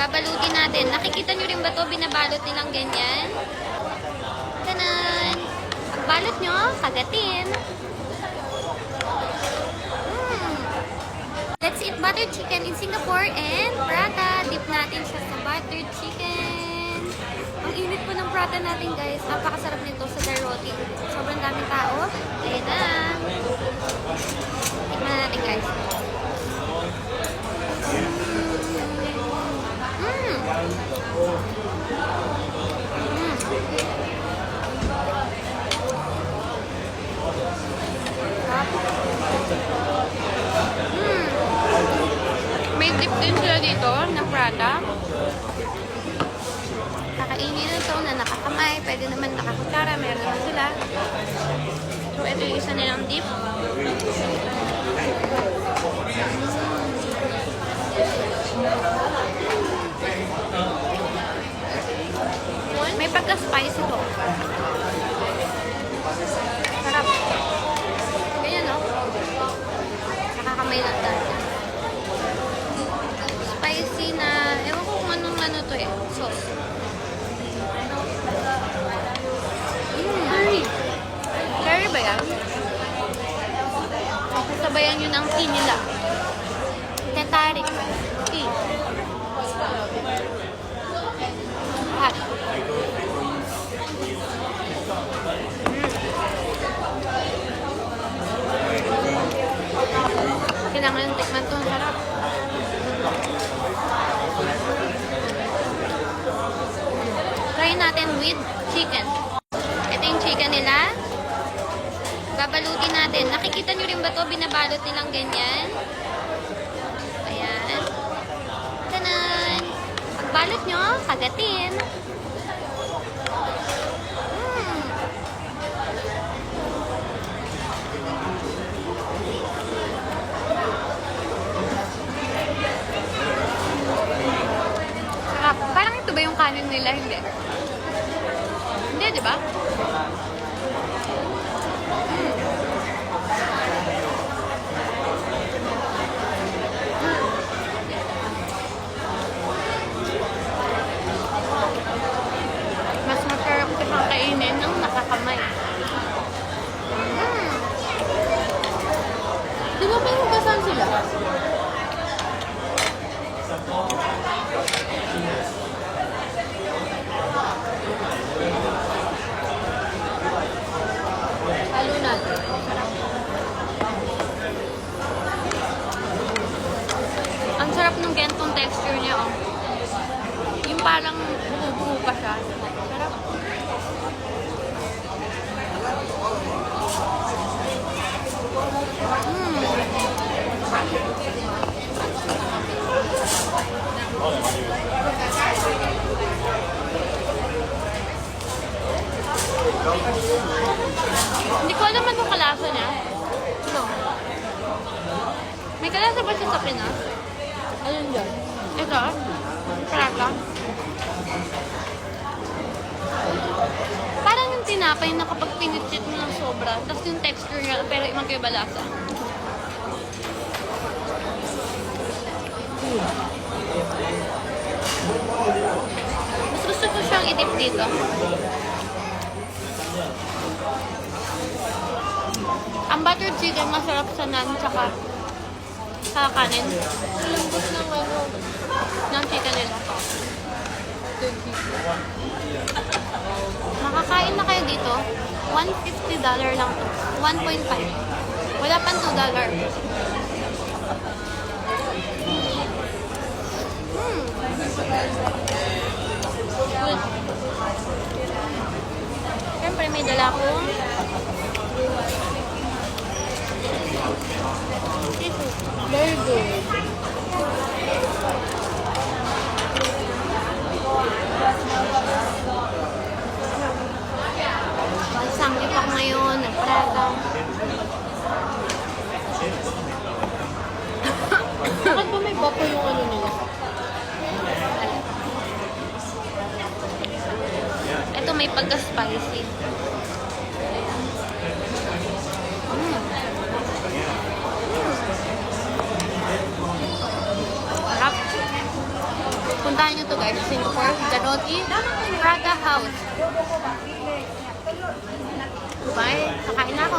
Babalutin natin. Nakikita nyo rin ba ito? Binabalot nilang ganyan. Tanan! Pagbalot nyo, kagatin. Let's eat buttered chicken in Singapore and prata. Dip natin siya sa buttered chicken. Ang init po ng prata natin, guys. Napakasarap nito sa roti. Sobrang daming tao. Ayan na. Tikman na natin, guys. May dip din sila dito ng prata. Kakainin na ito na nakakamay. Pwede naman nakakutsara. Meron naman sila. So, ito yung isa nilang dip. May pagka-spice ito. Sarap. Ganyan, no? Nakakamay lang tayo. Spicy na, ewan ko kung anong ano to eh. Sauce. Curry. Curry ba yan? Sabayan yun ang tea nila. Tetari. Tea. Hot. Kailangan tikman ito. Ang sarap. Try natin with chicken. Ito yung chicken nila. Babalutin natin. Nakikita nyo rin ba ito? Binabalot nilang ganyan. Ayan. Tanan! Pagbalot nyo, kagatin. Sarap. Parang ito ba yung kanin nila? Hindi. Hindi, di ba? Mas masarap siyang kainin ng nakakamay. Di ba may hugasan sila? Halo natin. Ang sarap ng gantong texture niya, oh. Yung parang buo-buo pa siya. Sarap. Hindi ko alam anong kalasa niya. No. May kalasa ba siya sa Pinas? Alin dyan? Ito? Prata? Parang yung tinapay na kapag pinitsit mo ng sobra, tapos yung texture niya, pero magkaiba lasa. Mas gusto ko siyang i-dip dito. Ang buttered chicken masarap sa naan tsaka sa kanin. Lambot ng ano ng chicken nila. Makakain na kayo dito. $150 lang to. 1.5. Wala pang $2. Good. Siyempre may dala akong very good. Sanggip ako ngayon, nagprata. Bakit ba may bato yung ano nila? Ito may pagka-spicy. Sarap. Puntahan nyo to guys, Singapore, the Roti Prata House. Bye! Kakain na ako.